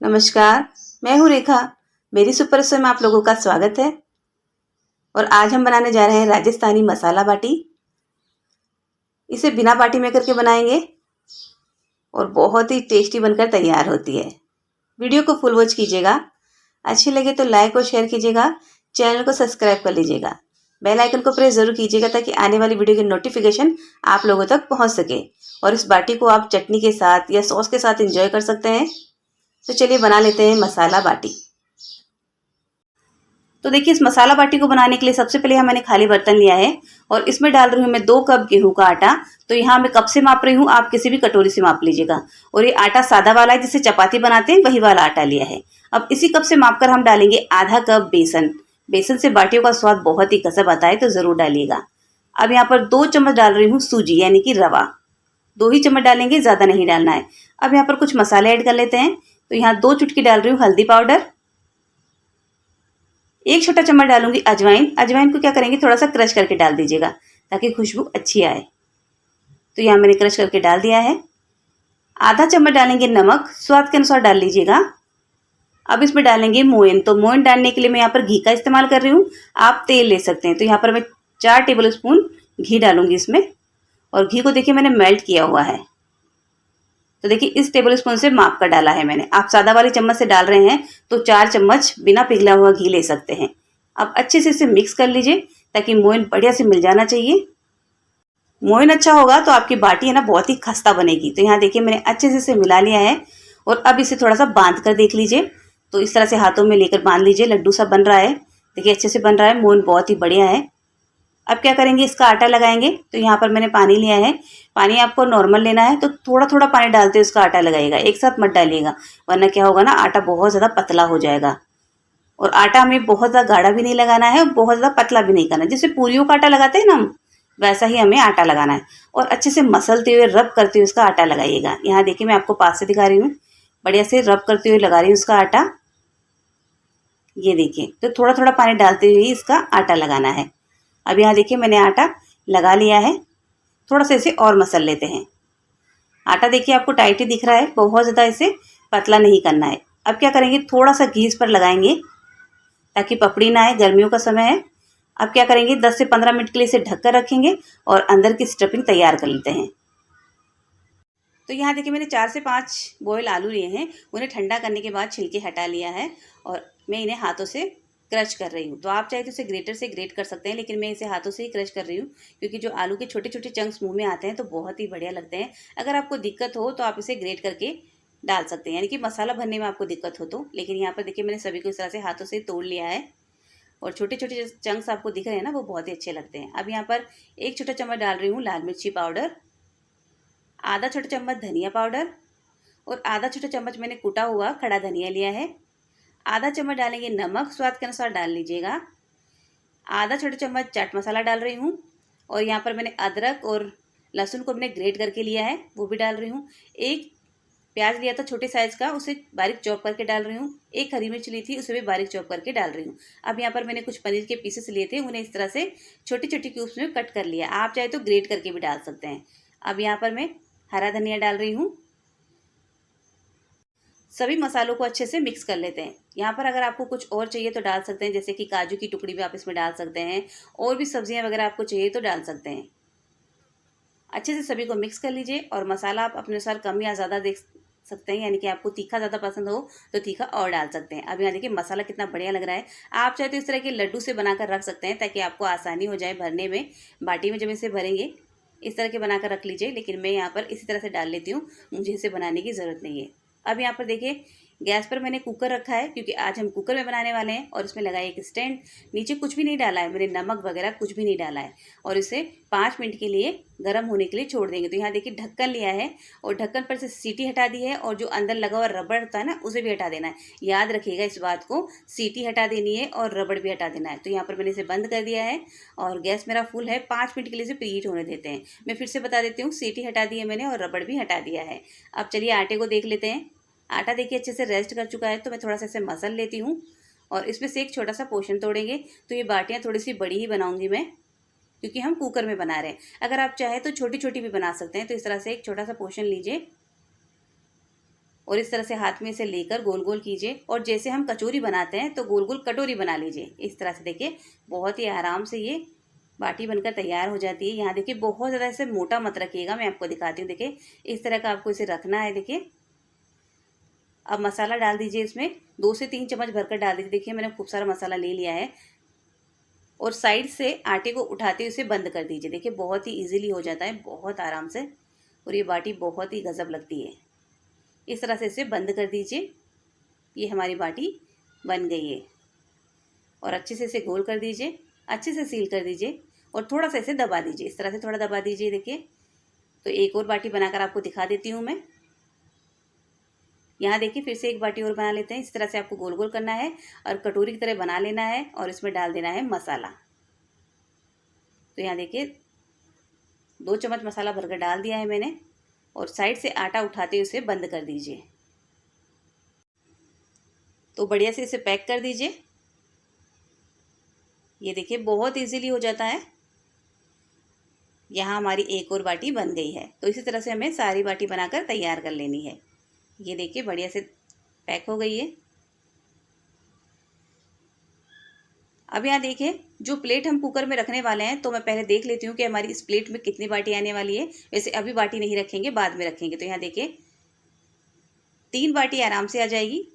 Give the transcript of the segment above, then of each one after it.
नमस्कार, मैं हूँ रेखा। मेरी सुपर रसोई में आप लोगों का स्वागत है। और आज हम बनाने जा रहे हैं राजस्थानी मसाला बाटी। इसे बिना बाटी मेकर के बनाएंगे और बहुत ही टेस्टी बनकर तैयार होती है। वीडियो को फुल वॉच कीजिएगा। अच्छी लगे तो लाइक और शेयर कीजिएगा। चैनल को सब्सक्राइब कर लीजिएगा। बेल आइकन को प्रेस जरूर कीजिएगा ताकि आने वाली वीडियो की नोटिफिकेशन आप लोगों तक पहुंच सके। और इस बाटी को आप चटनी के साथ या सॉस के साथ एंजॉय कर सकते हैं। तो चलिए बना लेते हैं मसाला बाटी। तो देखिए, इस मसाला बाटी को बनाने के लिए सबसे पहले मैंने खाली बर्तन लिया है और इसमें डाल रही हूँ मैं 2 कप गेहूं का आटा। तो यहाँ मैं कप से माप रही हूँ, आप किसी भी कटोरी से माप लीजिएगा। और ये आटा सादा वाला है जिससे चपाती बनाते हैं, वही वाला आटा लिया है। अब इसी कप से मापकर हम डालेंगे आधा कप बेसन। बेसन से बाटियों का स्वाद बहुत ही गजब आता है, तो जरूर डालिएगा। अब यहाँ पर 2 चम्मच डाल रही हूँ सूजी यानी कि रवा। 2 ही चम्मच डालेंगे, ज्यादा नहीं डालना है। अब यहाँ पर कुछ मसाले ऐड कर लेते हैं। तो यहाँ 2 चुटकी डाल रही हूँ हल्दी पाउडर। 1 छोटा चम्मच डालूंगी अजवाइन। अजवाइन को क्या करेंगे, थोड़ा सा क्रश करके डाल दीजिएगा ताकि खुशबू अच्छी आए। तो यहाँ मैंने क्रश करके डाल दिया है। आधा चम्मच डालेंगे नमक, स्वाद के अनुसार डाल लीजिएगा। अब इसमें डालेंगे मोयन। तो मोयन डालने के लिए मैं यहाँ पर घी का इस्तेमाल कर रही हूँ, आप तेल ले सकते हैं। तो यहाँ पर मैं 4 टेबल स्पून घी डालूंगी इसमें। और घी को देखिए मैंने मेल्ट किया हुआ है। तो देखिए इस टेबल स्पून से माप कर डाला है मैंने। आप सादा वाली चम्मच से डाल रहे हैं तो 4 चम्मच बिना पिघला हुआ घी ले सकते हैं। अब अच्छे से इसे मिक्स कर लीजिए ताकि मोयन बढ़िया से मिल जाना चाहिए। मोयन अच्छा होगा तो आपकी बाटी है ना बहुत ही खस्ता बनेगी। तो यहाँ देखिए मैंने अच्छे से इसे मिला लिया है। और अब इसे थोड़ा सा बांध कर देख लीजिए। तो इस तरह से हाथों में लेकर बांध लीजिए, लड्डू सा बन रहा है। देखिए अच्छे से बन रहा है, मोयन बहुत ही बढ़िया है। अब क्या करेंगे, इसका आटा लगाएंगे। तो यहाँ पर मैंने पानी लिया है। पानी आपको नॉर्मल लेना है तो थोड़ा थोड़ा पानी डालते हुए इसका आटा लगाइएगा, एक साथ मत डालिएगा, वरना क्या होगा ना, आटा बहुत ज़्यादा पतला हो जाएगा। और आटा हमें बहुत ज़्यादा गाढ़ा भी नहीं लगाना है और बहुत ज़्यादा पतला भी नहीं करना है। जैसे पूरियों का आटा लगाते हैं ना हम, वैसा ही हमें आटा लगाना है। और अच्छे से मसलते हुए रब करते हुए इसका आटा लगाइएगा। यहाँ देखिए मैं आपको पास से दिखा रही हूँ, बढ़िया से रब करते हुए लगा रही हूँ इसका आटा। ये देखिए, तो थोड़ा थोड़ा पानी डालते हुए इसका आटा लगाना है। अब यहाँ देखिए मैंने आटा लगा लिया है। थोड़ा सा इसे और मसल लेते हैं। आटा देखिए आपको टाइट ही दिख रहा है, बहुत ज़्यादा इसे पतला नहीं करना है। अब क्या करेंगे, थोड़ा सा घी इस पर लगाएंगे ताकि पपड़ी ना आए, गर्मियों का समय है। अब क्या करेंगे, 10 से 15 मिनट के लिए इसे ढक कर रखेंगे और अंदर की स्टफिंग तैयार कर लेते हैं। तो यहाँ देखिए मैंने 4 से 5 बॉयल आलू लिए हैं। उन्हें ठंडा करने के बाद छिलके हटा लिया है और मैं इन्हें हाथों से क्रश कर रही हूँ। तो आप चाहे तो इसे ग्रेटर से ग्रेट कर सकते हैं, लेकिन मैं इसे हाथों से ही क्रश कर रही हूँ क्योंकि जो आलू के छोटे छोटे चंक्स मुंह में आते हैं तो बहुत ही बढ़िया लगते हैं। अगर आपको दिक्कत हो तो आप इसे ग्रेट करके डाल सकते हैं, यानी कि मसाला भरने में आपको दिक्कत हो तो। लेकिन यहाँ पर देखिए मैंने सभी को इस तरह से हाथों से तोड़ लिया है और छोटे छोटे चंक्स आपको दिख रहे हैं ना, वो बहुत ही अच्छे लगते हैं। अब यहाँ पर 1 छोटा चम्मच डाल रही हूँ लाल मिर्ची पाउडर, आधा छोटा चम्मच धनिया पाउडर और आधा छोटा चम्मच मैंने कूटा हुआ खड़ा धनिया लिया है। आधा चम्मच डालेंगे नमक, स्वाद के अनुसार डाल लीजिएगा। आधा छोटा चम्मच चाट मसाला डाल रही हूँ। और यहाँ पर मैंने अदरक और लहसुन को मैंने ग्रेट करके लिया है, वो भी डाल रही हूँ। 1 प्याज लिया था छोटे साइज़ का, उसे बारीक चॉप करके डाल रही हूँ। 1 हरी मिर्च ली थी, उसे भी बारीक चॉप करके डाल रही हूँ। अब यहाँ पर मैंने कुछ पनीर के पीसेस लिए थे, उन्हें इस तरह से छोटी छोटी क्यूब्स में कट कर लिया। आप चाहे तो ग्रेट करके भी डाल सकते हैं। अब यहाँ पर मैं हरा धनिया डाल रही हूँ। सभी मसालों को अच्छे से मिक्स कर लेते हैं। यहाँ पर अगर आपको कुछ और चाहिए तो डाल सकते हैं, जैसे कि काजू की टुकड़ी भी आप इसमें डाल सकते हैं। और भी सब्जियां वगैरह आपको चाहिए तो डाल सकते हैं। अच्छे से सभी को मिक्स कर लीजिए और मसाला आप अपने अनुसार कम या ज़्यादा देख सकते हैं, यानी कि आपको तीखा ज़्यादा पसंद हो तो तीखा और डाल सकते हैं। अब यहाँ देखिए मसाला कितना बढ़िया लग रहा है। आप चाहे तो इस तरह के लड्डू से बनाकर रख सकते हैं ताकि आपको आसानी हो जाए भरने में। बाटी में जब इसे भरेंगे इस तरह के बनाकर रख लीजिए, लेकिन मैं यहाँ पर इसी तरह से डाल लेती हूँ, मुझे इसे बनाने की ज़रूरत नहीं है। अब यहाँ पर देखिए गैस पर मैंने कुकर रखा है क्योंकि आज हम कुकर में बनाने वाले हैं। और इसमें लगा है एक स्टैंड। नीचे कुछ भी नहीं डाला है मैंने, नमक वगैरह कुछ भी नहीं डाला है। और इसे 5 मिनट के लिए गर्म होने के लिए छोड़ देंगे। तो यहाँ देखिए ढक्कन लिया है और ढक्कन पर से सीटी हटा दी है और जो अंदर लगा हुआ रबड़ होता है ना, उसे भी हटा देना है। याद रखिएगा इस बात को, सीटी हटा देनी है और रबड़ भी हटा देना है। तो यहाँ पर मैंने इसे बंद कर दिया है और गैस मेरा फुल है। 5 मिनट के लिए इसे प्रीहीट होने देते हैं। मैं फिर से बता देती हूँ, सीटी हटा दी है मैंने और रबड़ भी हटा दिया है। अब चलिए आटे को देख लेते हैं। आटा देखिए अच्छे से रेस्ट कर चुका है, तो मैं थोड़ा सा इसे मसल लेती हूँ और इसमें से एक छोटा सा पोर्शन तोड़ेंगे। तो ये बाटियाँ थोड़ी सी बड़ी ही बनाऊंगी मैं, क्योंकि हम कुकर में बना रहे हैं। अगर आप चाहें तो छोटी छोटी भी बना सकते हैं। तो इस तरह से एक छोटा सा पोर्शन लीजिए और इस तरह से हाथ में इसे लेकर गोल गोल कीजिए और जैसे हम कचौरी बनाते हैं तो गोल गोल कटोरी बना लीजिए। इस तरह से देखिए बहुत ही आराम से ये बाटी बनकर तैयार हो जाती है। यहाँ देखिए बहुत ज़्यादा इसे मोटा मत रखिएगा, मैं आपको दिखाती हूँ। देखिए इस तरह का आपको इसे रखना है। देखिए अब मसाला डाल दीजिए, इसमें 2 से 3 चम्मच भरकर डाल दीजिए। देखिए मैंने खूब सारा मसाला ले लिया है और साइड से आटे को उठाते उसे बंद कर दीजिए। देखिए बहुत ही इजीली हो जाता है, बहुत आराम से, और ये बाटी बहुत ही गजब लगती है। इस तरह से इसे बंद कर दीजिए। ये हमारी बाटी बन गई है और अच्छे से इसे गोल कर दीजिए, अच्छे से सील कर दीजिए और थोड़ा सा इसे दबा दीजिए। इस तरह से थोड़ा दबा दीजिए। देखिए तो एक और बाटी बनाकर आपको दिखा देती हूँ मैं। यहाँ देखिए फिर से एक बाटी और बना लेते हैं। इस तरह से आपको गोल गोल करना है और कटोरी की तरह बना लेना है और इसमें डाल देना है मसाला। तो यहाँ देखिए 2 चम्मच मसाला भरकर डाल दिया है मैंने और साइड से आटा उठाते हुए उसे बंद कर दीजिए। तो बढ़िया से इसे पैक कर दीजिए। ये देखिए बहुत इजीली हो जाता है। यहाँ हमारी एक और बाटी बन गई है। तो इसी तरह से हमें सारी बाटी बनाकर तैयार कर लेनी है। ये देखिए बढ़िया से पैक हो गई है। अब यहाँ देखिए जो प्लेट हम कुकर में रखने वाले हैं, तो मैं पहले देख लेती हूँ कि हमारी इस प्लेट में कितनी बाटी आने वाली है। वैसे अभी बाटी नहीं रखेंगे, बाद में रखेंगे। तो यहाँ देखिए 3 बाटी आराम से आ जाएगी।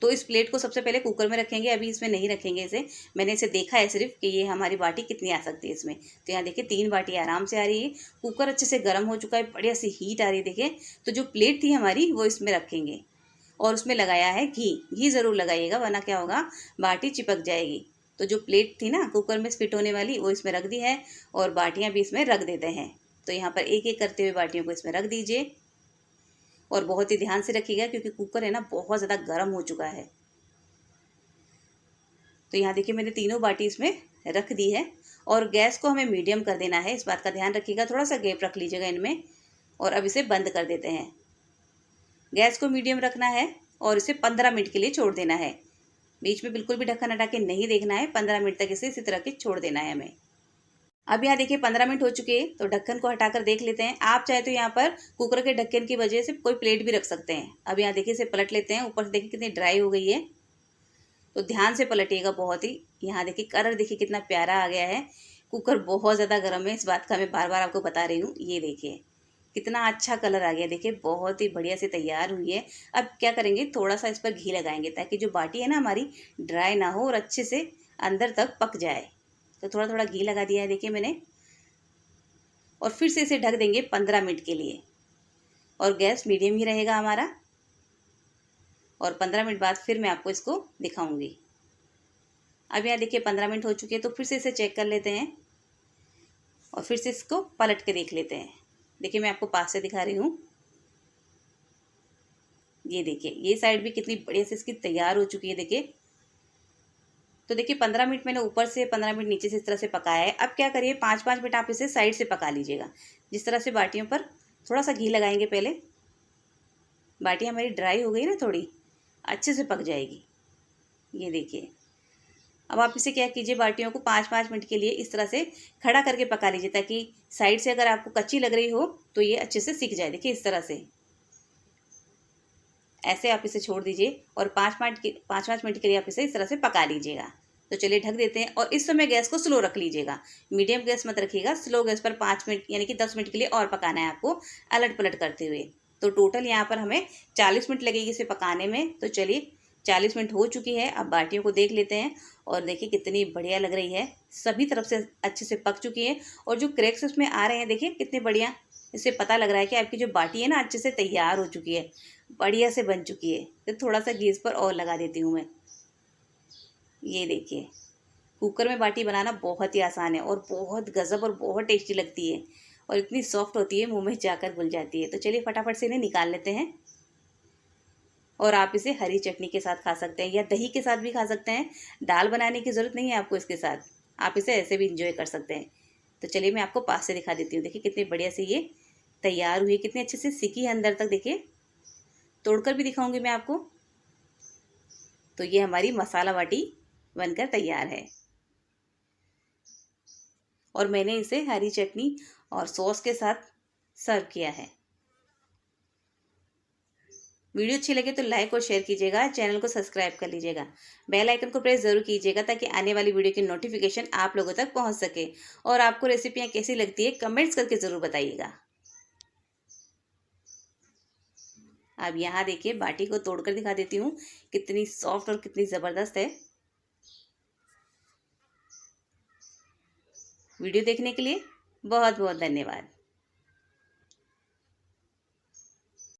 तो इस प्लेट को सबसे पहले कुकर में रखेंगे, अभी इसमें नहीं रखेंगे इसे। मैंने इसे देखा है सिर्फ कि ये हमारी बाटी कितनी आ सकती है इसमें। तो यहाँ देखिए 3 बाटी आराम से आ रही है। कुकर अच्छे से गर्म हो चुका है, बढ़िया सी हीट आ रही है। देखिए तो जो प्लेट थी हमारी वो इसमें रखेंगे और उसमें लगाया है घी। घी ज़रूर लगाइएगा, वरना क्या होगा, बाटी चिपक जाएगी। तो जो प्लेट थी ना कुकर में फिट होने वाली, वो इसमें रख दी है और बाटियाँ भी इसमें रख देते हैं। तो यहाँ पर एक एक करते हुए बाटियों को इसमें रख दीजिए और बहुत ही ध्यान से रखिएगा क्योंकि कुकर है ना बहुत ज़्यादा गर्म हो चुका है। तो यहाँ देखिए मैंने तीनों बाटी इसमें रख दी है और गैस को हमें मीडियम कर देना है। इस बात का ध्यान रखिएगा, थोड़ा सा गैप रख लीजिएगा इनमें। और अब इसे बंद कर देते हैं। गैस को मीडियम रखना है और इसे 15 मिनट के लिए छोड़ देना है। बीच में बिल्कुल भी ढक्कन हटा के नहीं देखना है। 15 मिनट तक इसे इसी तरह के छोड़ देना है हमें। अब यहाँ देखिए 15 मिनट हो चुके हैं, तो ढक्कन को हटाकर देख लेते हैं। आप चाहे तो यहाँ पर कुकर के ढक्कन की वजह से कोई प्लेट भी रख सकते हैं। अब यहाँ देखिए इसे पलट लेते हैं। ऊपर से देखिए कितनी ड्राई हो गई है, तो ध्यान से पलटिएगा बहुत ही। यहाँ देखिए कलर देखिए कितना प्यारा आ गया है। कुकर बहुत ज़्यादा गर्म है, इस बात का मैं बार बार आपको बता रही हूँ। ये देखिए कितना अच्छा कलर आ गया। देखिए बहुत ही बढ़िया से तैयार हुई है। अब क्या करेंगे, थोड़ा सा इस पर घी लगाएंगे ताकि जो बाटी है ना हमारी ड्राई ना हो और अच्छे से अंदर तक पक जाए। तो थोड़ा थोड़ा घी लगा दिया है देखिए मैंने। और फिर से इसे ढक देंगे 15 मिनट के लिए और गैस मीडियम ही रहेगा हमारा। और 15 मिनट बाद फिर मैं आपको इसको दिखाऊंगी। अब यहाँ देखिए 15 मिनट हो चुके हैं, तो फिर से इसे चेक कर लेते हैं और फिर से इसको पलट के देख लेते हैं। देखिए मैं आपको पास से दिखा रही हूँ। ये देखिए ये साइड भी कितनी बढ़िया से इसकी तैयार हो चुकी है। देखिए तो देखिए 15 मिनट मैंने ऊपर से 15 मिनट नीचे से इस तरह से पकाया है। अब क्या करिए 5-5 मिनट आप इसे साइड से पका लीजिएगा। जिस तरह से बाटियों पर थोड़ा सा घी लगाएंगे पहले, बाटियाँ हमारी ड्राई हो गई ना, थोड़ी अच्छे से पक जाएगी। ये देखिए अब आप इसे क्या कीजिए, बाटियों को 5-5 मिनट के लिए इस तरह से खड़ा करके पका लीजिए ताकि साइड से अगर आपको कच्ची लग रही हो तो ये अच्छे से सिक जाए। देखिए इस तरह से ऐसे आप इसे छोड़ दीजिए और 5-5 मिनट के लिए आप इसे इस तरह से पका लीजिएगा। तो चलिए ढक देते हैं और इस समय गैस को स्लो रख लीजिएगा, मीडियम गैस मत रखिएगा। स्लो गैस पर 5 मिनट यानी कि 10 मिनट के लिए और पकाना है आपको, अलट पलट करते हुए। तो टोटल यहाँ पर हमें 40 मिनट लगेगी इसे पकाने में। तो चलिए 40 मिनट हो चुकी है। अब बाटियों को देख लेते हैं और देखिए कितनी बढ़िया लग रही है, सभी तरफ से अच्छे से पक चुकी है। और जो क्रैक्स उसमें आ रहे हैं देखिए कितने बढ़िया, इससे पता लग रहा है कि आपकी जो बाटी है ना अच्छे से तैयार हो चुकी है, बढ़िया से बन चुकी है। तो थोड़ा सा गैस पर और लगा देती हूँ मैं। ये देखिए कुकर में बाटी बनाना बहुत ही आसान है और बहुत गजब और बहुत टेस्टी लगती है और इतनी सॉफ्ट होती है, मुंह में जाकर घुल जाती है। तो चलिए फटाफट से इन्हें निकाल लेते हैं और आप इसे हरी चटनी के साथ खा सकते हैं या दही के साथ भी खा सकते हैं। दाल बनाने की ज़रूरत नहीं है आपको इसके साथ, आप इसे ऐसे भी इंजॉय कर सकते हैं। तो चलिए मैं आपको पास से दिखा देती हूँ। देखिए कितनी बढ़िया से ये तैयार हुई, कितनी अच्छे से सिकी है अंदर तक। देखिए तोड़कर भी दिखाऊंगी मैं आपको। तो ये हमारी मसाला बाटी बनकर तैयार है और मैंने इसे हरी चटनी और सॉस के साथ सर्व किया है। वीडियो अच्छी लगे तो लाइक और शेयर कीजिएगा, चैनल को सब्सक्राइब कर लीजिएगा, बेल आइकन को प्रेस ज़रूर कीजिएगा ताकि आने वाली वीडियो की नोटिफिकेशन आप लोगों तक पहुंच सके। और आपको रेसिपियाँ कैसी लगती है कमेंट्स करके ज़रूर बताइएगा। अब यहाँ देखिए बाटी को तोड़कर दिखा देती हूँ कितनी सॉफ्ट और कितनी ज़बरदस्त है। वीडियो देखने के लिए बहुत बहुत धन्यवाद।